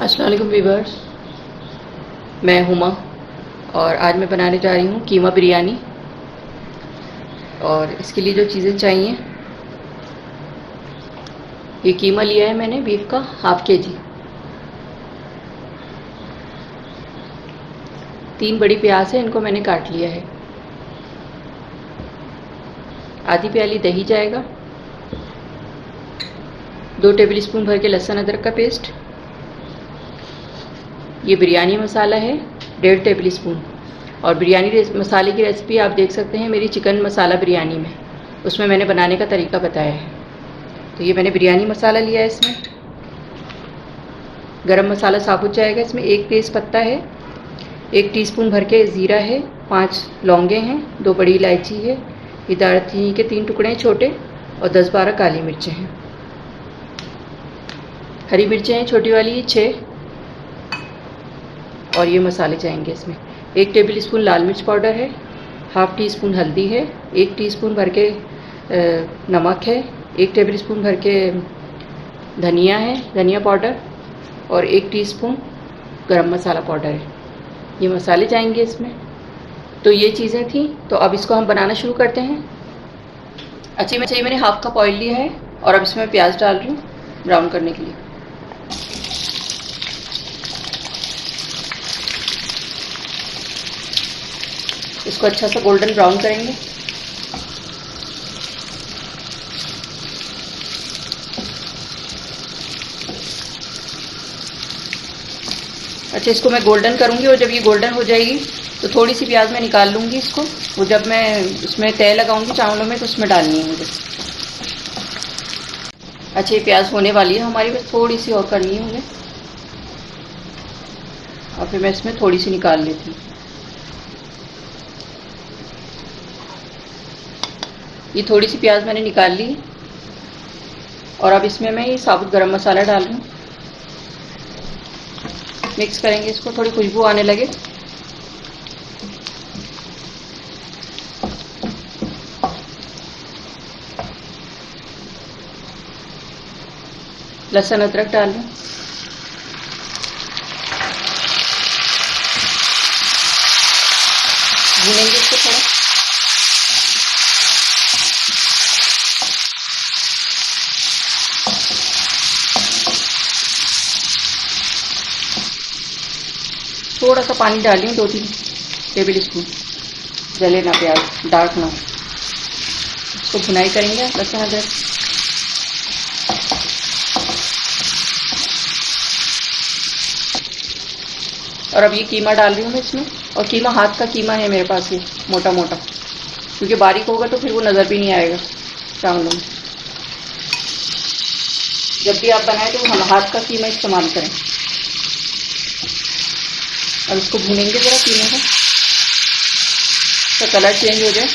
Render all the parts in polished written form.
अस्सलाम वालेकुम वीवर्स। मैं हुमा और आज मैं बनाने जा रही हूँ कीमा बिरयानी। और इसके लिए जो चीज़ें चाहिए, ये कीमा लिया है मैंने बीफ का हाफ के जी, 3 बड़ी प्याज है, इनको मैंने काट लिया है, आधी प्याली दही जाएगा, 2 टेबल स्पून भर के लहसुन अदरक का पेस्ट, ये बिरयानी मसाला है 1.5 टेबल स्पून। और बिरयानी मसाले की रेसिपी आप देख सकते हैं मेरी चिकन मसाला बिरयानी में, उसमें मैंने बनाने का तरीका बताया है। तो ये मैंने बिरयानी मसाला लिया है। इसमें गरम मसाला साबुत जाएगा, इसमें 1 तेज़ पत्ता है, 1 टीस्पून भर के ज़ीरा है, 5 लौंगे हैं, 2 बड़ी इलायची है, ये दालचीनी के 3 टुकड़े हैं छोटे, और 10-12 काली मिर्चें हैं। हरी मिर्चें हैं छोटी वाली, ये 6। और ये मसाले जाएंगे इसमें, 1 टेबल स्पून लाल मिर्च पाउडर है, हाफ़ टी स्पून हल्दी है, 1 टीस्पून भर के नमक है, 1 टेबल स्पून भर के धनिया है, धनिया पाउडर, और 1 टीस्पून गरम मसाला पाउडर है। ये मसाले जाएंगे इसमें। तो ये चीज़ें थी, तो अब इसको हम बनाना शुरू करते हैं। अच्छी में चाहिए, मैंने हाफ कप ऑयल लिया है और अब इसमें प्याज डाल रही हूँ ब्राउन करने के लिए। इसको अच्छा सा गोल्डन ब्राउन करेंगे। अच्छा, इसको मैं गोल्डन करूँगी और जब ये गोल्डन हो जाएगी तो थोड़ी सी प्याज मैं निकाल लूँगी इसको, वो जब मैं उसमें तय लगाऊँगी चावलों में तो उसमें डालनी है मुझे। अच्छा, ये प्याज होने वाली है हमारी, बस थोड़ी सी और करनी है मुझे, और फिर मैं इसमें थोड़ी सी निकाल लेती हूँ। ये थोड़ी सी प्याज मैंने निकाल ली और अब इसमें मैं ये साबुत गरम मसाला डाल रही हूँ। मिक्स करेंगे इसको, थोड़ी खुशबू आने लगे। लहसुन अदरक डाल रही हूँ। भूनेंगे इसको थोड़ा। थोड़ा सा पानी डाल रही हूँ, 2-3 टेबल स्पून, जले ना प्याज, डार्क ना हो। इसको भुनाई करेंगे लहसुन अदरक। और अब ये कीमा डाल रही हूँ मैं इसमें, और कीमा हाथ का कीमा है मेरे पास, ये मोटा मोटा, क्योंकि बारीक होगा तो फिर वो नज़र भी नहीं आएगा चावलों में। जब भी आप बनाएं तो हम हाथ का कीमा इस्तेमाल करें। अब इसको भूनेंगे ज़रा कीमे को, तो कलर चेंज हो जाए।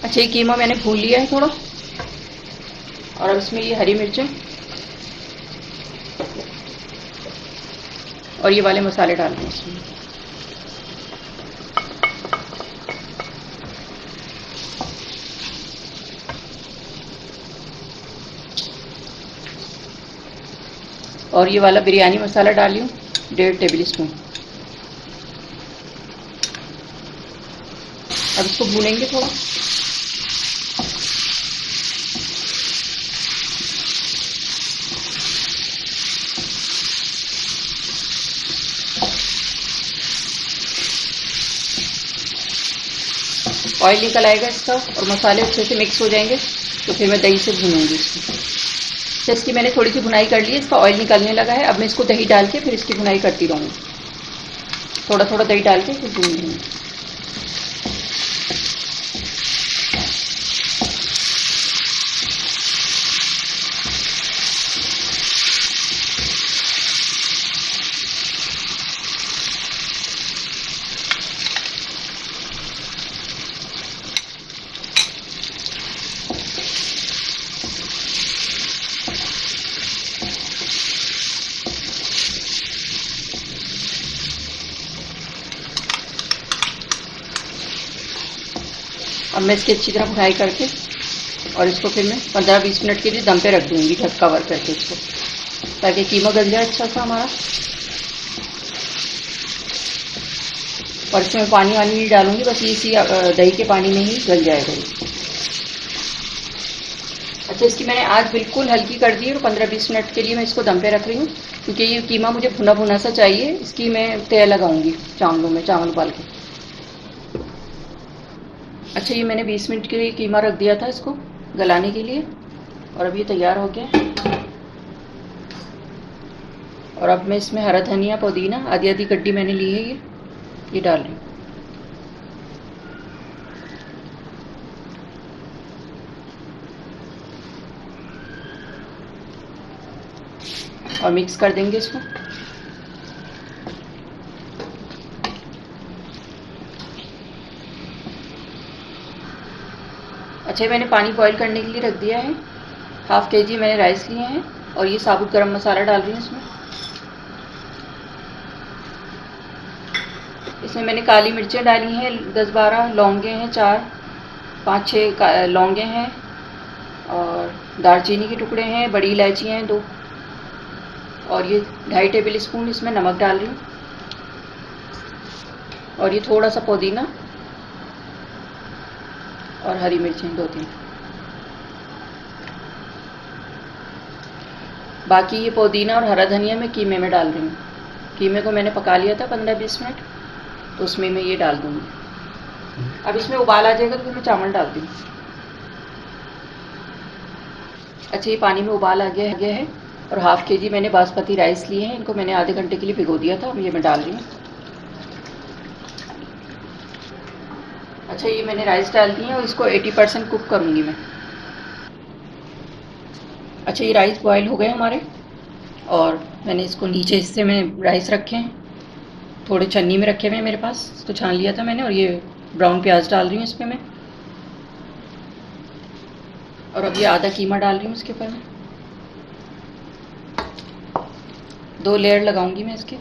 अच्छा, ये कीमा मैंने भून लिया है थोड़ा, और अब इसमें ये हरी मिर्चें और ये वाले मसाले डाल दें इसमें। और ये वाला बिरयानी मसाला डालियो 1.5 टेबल स्पून। अब इसको भूनेंगे थोड़ा। ऑयल निकल आएगा इसका और मसाले अच्छे से मिक्स हो जाएंगे, तो फिर मैं दही से भूनूंगी इसको। तो इसकी मैंने थोड़ी सी भुनाई कर ली है, इसका ऑयल निकलने लगा है। अब मैं इसको दही डाल के फिर इसकी भुनाई करती रहूँगी, थोड़ा थोड़ा दही डाल के फिर भून लूँगी। अब मैं इसकी अच्छी तरह फ्राई करके और इसको फिर मैं 15-20 मिनट के लिए दम पे रख दूँगी ढक कवर करके इसको, ताकि कीमा गल जाए अच्छा सा हमारा। और इसमें पानी वानी नहीं डालूँगी, बस इसी दही के पानी में ही गल जाएगा ये। अच्छा, इसकी मैंने आँच बिल्कुल हल्की कर दी है और 15-20 मिनट के लिए मैं इसको दम पे रख रही हूँ, क्योंकि ये कीमा मुझे भुना भुना सा चाहिए। इसकी मैं तय लगाऊंगी चावलों में, चावल उबाल के। अच्छा, ये मैंने 20 मिनट के लिए कीमा रख दिया था इसको गलाने के लिए, और अब ये तैयार हो गया। और अब मैं इसमें हरा धनिया, पुदीना आधी आधी गड्डी मैंने ली है, ये डाल रही हूँ। और मिक्स कर देंगे इसको। अच्छा, मैंने पानी बॉईल करने के लिए रख दिया है। हाफ केजी मैंने राइस लिए हैं और ये साबुत गरम मसाला डाल रही हूँ इसमें। इसमें मैंने काली मिर्चें डाली हैं 10-12, लौंगे हैं 4-5-6 लौंगे हैं, और दालचीनी के टुकड़े हैं, बड़ी इलायचियाँ हैं 2, और ये 2.5 टेबल स्पून इसमें नमक डाल रही हूँ, और ये थोड़ा सा पुदीना और हरी मिर्चें 2-3। बाकी ये पुदीना और हरा धनिया मैं कीमे में डाल रही हूँ। कीमे को मैंने पका लिया था 15-20 मिनट, तो उसमें मैं ये डाल दूँगी। अब इसमें उबाल आ जाएगा तो फिर मैं चावल डालती हूँ। अच्छा, ये पानी में उबाल आ गया है, और हाफ केजी मैंने बासमती राइस लिए हैं, इनको मैंने आधे घंटे के लिए भिगो दिया था। अब ये मैं डाल रही हूँ। अच्छा, ये मैंने राइस डाल दिए हैं और इसको 80% कुक करूँगी मैं। अच्छा, ये राइस बॉयल हो गए हमारे, और मैंने इसको नीचे हिस्से में राइस रखे हैं, थोड़े छन्नी में रखे हुए हैं मेरे पास, इसको छान लिया था मैंने। और ये ब्राउन प्याज डाल रही हूँ इसमें मैं, और अब ये आधा कीमा डाल रही हूँ इसके ऊपर मैं। 2 लेयर लगाऊंगी मैं इसके।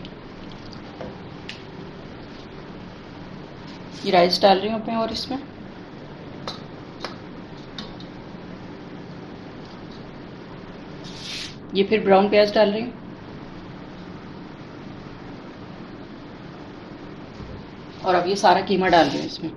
ये राइस डाल रही हूँ मैं, और इसमें ये फिर ब्राउन प्याज डाल रही हूँ, और अब ये सारा कीमा डाल रही हूँ इसमें।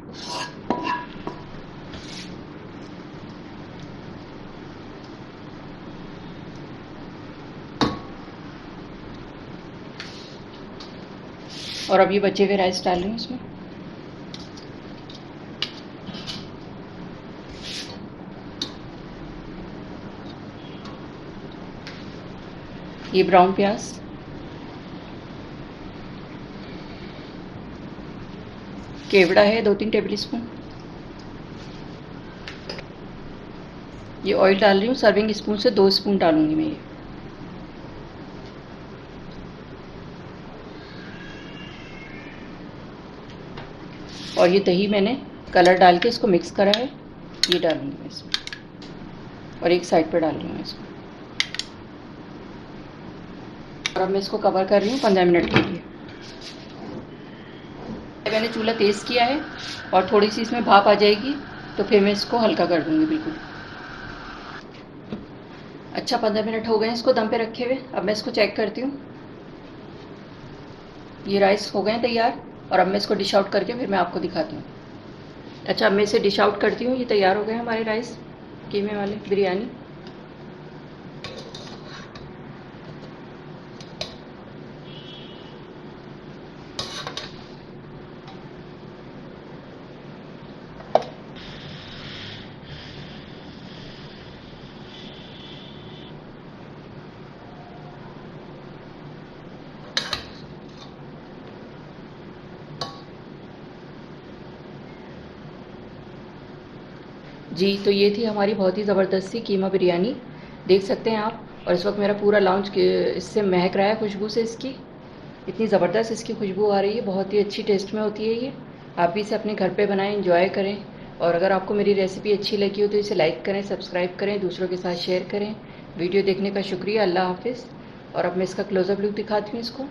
और अब ये बचे हुए राइस डाल रही हूँ इसमें। ये ब्राउन प्याज, केवड़ा है 2-3 टेबल स्पून। ये ऑयल डाल रही हूँ, सर्विंग स्पून से 2 स्पून डालूंगी मैं ये। और ये दही मैंने कलर डाल के इसको मिक्स करा है, ये डालूंगी मैं इसमें, और एक साइड पर डाल रही हूँ इसको। और अब मैं इसको कवर कर रही हूँ 15 मिनट के लिए। मैंने चूल्हा तेज़ किया है, और थोड़ी सी इसमें भाप आ जाएगी तो फिर मैं इसको हल्का कर दूँगी बिल्कुल। अच्छा, 15 मिनट हो गए हैं इसको दम पे रखे हुए। अब मैं इसको चेक करती हूँ। ये राइस हो गए हैं तैयार, और अब मैं इसको डिश आउट करके फिर मैं आपको दिखाती हूँ। अच्छा, अब मैं इसे डिश आउट करती हूँ। ये तैयार हो गए हमारे राइस कीमे वाले बिरयानी। जी, तो ये थी हमारी बहुत ही ज़बरदस्त सी कीमा बिरयानी, देख सकते हैं आप। और इस वक्त मेरा पूरा लाउंज इससे महक रहा है, खुशबू से इसकी। इतनी ज़बरदस्त इसकी खुशबू आ रही है, बहुत ही अच्छी टेस्ट में होती है ये। आप भी इसे अपने घर पे बनाएं, एंजॉय करें। और अगर आपको मेरी रेसिपी अच्छी लगी हो तो इसे लाइक करें, सब्सक्राइब करें, दूसरों के साथ शेयर करें। वीडियो देखने का शुक्रिया। अल्लाह हाफिज़। और अब मैं इसका क्लोज़अप लुक दिखाती हूँ इसको।